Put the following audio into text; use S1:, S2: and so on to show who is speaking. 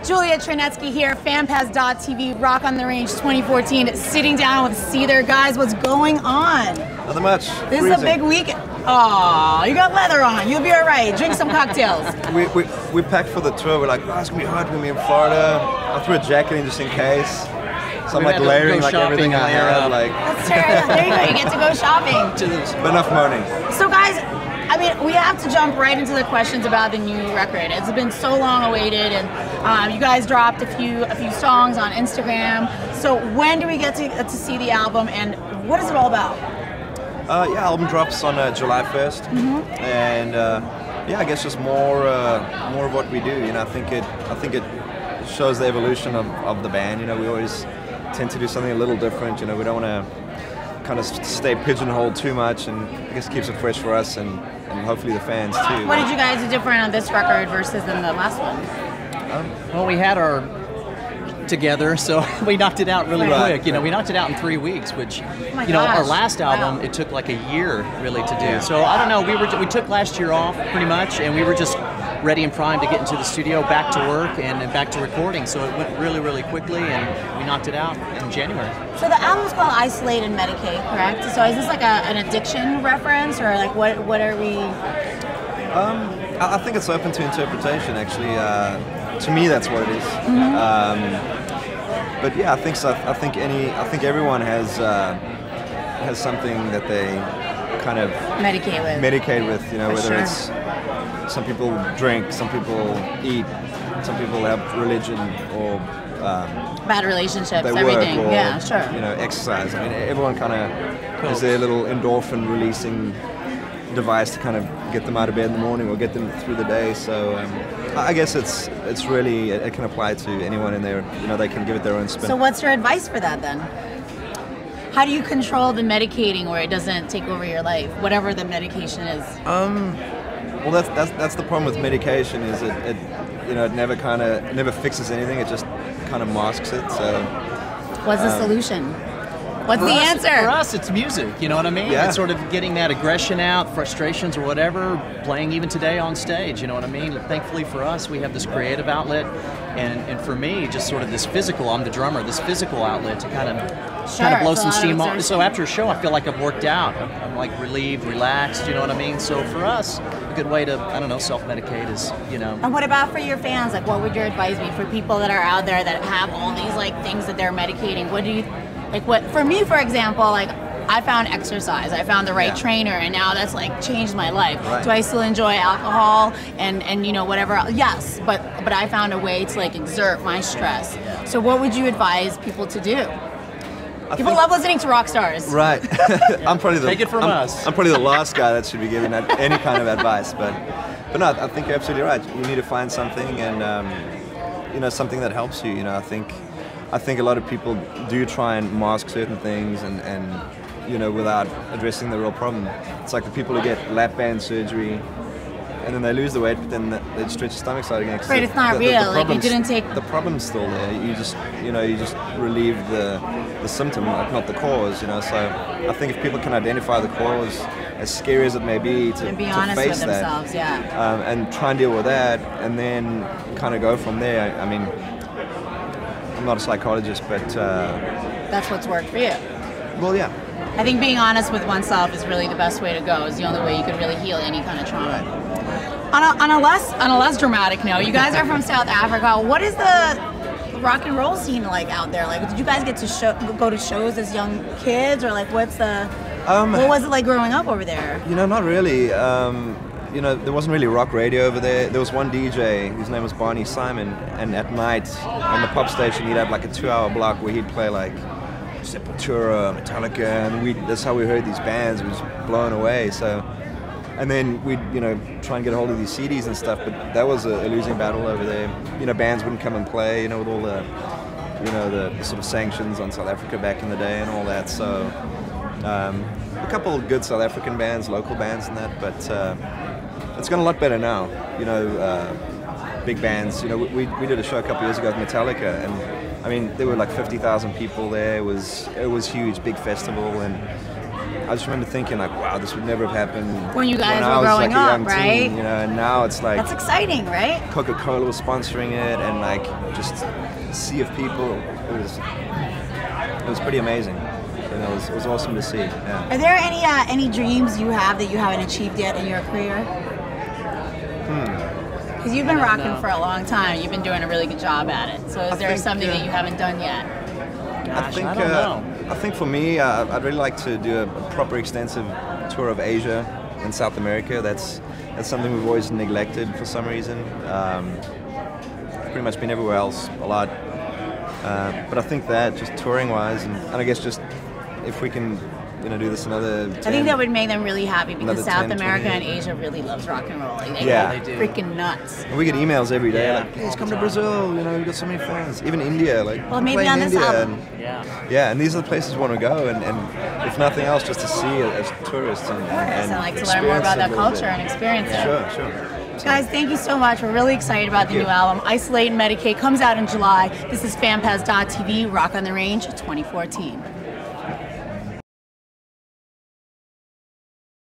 S1: Juliya Chernetsky here, fanpass.tv, Rock on the Range 2014, sitting down with Seether. Guys, what's going on?
S2: Nothing much.
S1: This is a big weekend. Aw, you got leather on. You'll be all right. Drink some cocktails.
S2: we packed for the tour. We're like, oh, it's going to be hot. We're going to be in Florida. I threw a jacket in just in case. So I'm like layering like everything I have. Like.
S1: That's terrible. There you go. You get to go shopping.
S2: But enough moaning.
S1: So guys, I mean, we have to jump right into the questions about the new record. It's been so long awaited, and you guys dropped a few songs on Instagram. So when do we get to see the album, and what is it all about?
S2: Yeah, album drops on July 1st, and yeah, I guess just more of what we do. You know, I think it shows the evolution of the band. You know, we always tend to do something a little different. You know, we don't want to kind of stay pigeonholed too much, and I guess keeps it fresh for us and hopefully the fans too.
S1: What did you guys do different on this record versus in the last one?
S3: Well, we had our together, so we knocked it out really quick. You know, we knocked it out in 3 weeks, which, you know, our last album, it took like a year really to do. Yeah. So I don't know, we took last year off pretty much, and we were just ready and primed to get into the studio, back to work, and back to recording. So it went really, really quickly, and we knocked it out in January.
S1: So the album's called Isolate and Medicate, correct? So is this like an addiction reference, or like what are we?
S2: I think it's open to interpretation, actually. To me, that's what it is. But yeah, I think so. I think everyone has something that they kind of medicate with. You know, whether it's some people drink, some people eat, some people have religion or
S1: bad relationships,
S2: everything. Or,
S1: yeah, sure.
S2: You know, exercise. I mean, everyone kind of has their little endorphin releasing device to kind of get them out of bed in the morning or get them through the day. So I guess it's really, it can apply to anyone in there. You know, they can give it their own spin.
S1: So what's your advice for that then? How do you control the medicating where it doesn't take over your life, whatever the medication is?
S2: Well, that's the problem with medication, is it you know, it never fixes anything. It just kind of masks it. So
S1: what's the solution? What's the answer?
S3: For us, it's music, you know what I mean?
S2: Yeah.
S3: It's sort of getting that aggression out, frustrations or whatever, playing even today on stage, you know what I mean? Thankfully for us, we have this creative outlet, and for me, just sort of this physical, I'm the drummer, this physical outlet to kind of blow some steam off. So after a show, I feel like I've worked out. I'm like relieved, relaxed, you know what I mean? So for us, a good way to, I don't know, self-medicate is, you know.
S1: And what about for your fans? Like, what would your advice be for people that are out there that have all these, like, things that they're medicating? What do you... Like, what for me, for example, like, I found exercise, I found the right trainer, and now that's like changed my life.
S2: Right.
S1: Do I still enjoy alcohol and you know, whatever else? Yes, but I found a way to like exert my stress. So what would you advise people to do? People love listening to rock stars.
S2: Right. I'm probably
S3: Take it from us.
S2: I'm probably the last guy that should be giving that any kind of advice, but no, I think you're absolutely right. You need to find something, and you know, something that helps you. You know, I think a lot of people do try and mask certain things and you know, without addressing the real problem. It's like the people who get lap band surgery and then they lose the weight, but then they stretch the stomachs out again.
S1: Right, it's not real. Like, you didn't take...
S2: The problem's still there. You just relieve the symptom, not the cause. You know, so I think if people can identify the cause, as scary as it may be, to
S1: be honest
S2: face
S1: with themselves,
S2: and try and deal with that, and then kind of go from there. I mean, I'm not a psychologist, but
S1: that's what's worked for you.
S2: Well, yeah.
S1: I think being honest with oneself is really the best way to go. It's the only way you could really heal any kind of trauma. Right. On a less dramatic note, you guys are from South Africa. What is the rock and roll scene like out there? Like, did you guys get to go to shows as young kids, or like what was it like growing up over there?
S2: You know, not really. You know, there wasn't really rock radio over there. There was one DJ, his name was Barney Simon, and at night on the pop station he'd have like a 2-hour block where he'd play like Sepultura, Metallica, and that's how we heard these bands. We was blown away. So, and then we'd, you know, try and get a hold of these CDs and stuff, but that was a losing battle over there. You know, bands wouldn't come and play, you know, with all the, you know, the sort of sanctions on South Africa back in the day and all that. So, a couple of good South African bands, local bands and that, but it's gone a lot better now. You know, big bands. You know, we did a show a couple of years ago with Metallica, and I mean, there were like 50,000 people there. It was huge, big festival, and I just remember thinking like, wow, this would never have happened
S1: When you guys
S2: I
S1: were
S2: was
S1: growing
S2: like a young
S1: up, right?
S2: teen, you know, and now it's like
S1: That's exciting, right?
S2: Coca-Cola was sponsoring it, and like just a sea of people. It was pretty amazing. And it was awesome to see. Yeah.
S1: Are there any dreams you have that you haven't achieved yet in your career? Because you've been rocking for a long time. You've been doing a really good job at it. So is there something that you haven't done yet?
S3: Gosh,
S2: I
S3: don't know.
S2: think for me, I'd really like to do a proper extensive tour of Asia and South America. That's something we've always neglected for some reason. Pretty much been everywhere else a lot. But I think that just touring-wise, and I guess just if we can, do this another 10,
S1: I think that would make them really happy because South
S2: 10,
S1: America
S2: 20.
S1: and Asia really loves rock and roll. Like,
S2: Yeah.
S1: they freaking nuts.
S2: And we get emails every day
S3: Yeah.
S2: like, please come to Brazil, we've got so many fans. Even India, like,
S1: Well, maybe
S2: play in
S1: on this
S2: India.
S1: album.
S2: And,
S3: Yeah.
S2: and these are the places we want to go, and if nothing else, just to see it as tourists and
S1: I like to learn more about that culture and experience it.
S2: Sure.
S1: Guys, thank you so much. We're really excited about the new album. Isolate and Medicate comes out in July. This is fanpez.tv, Rock on the Range 2014.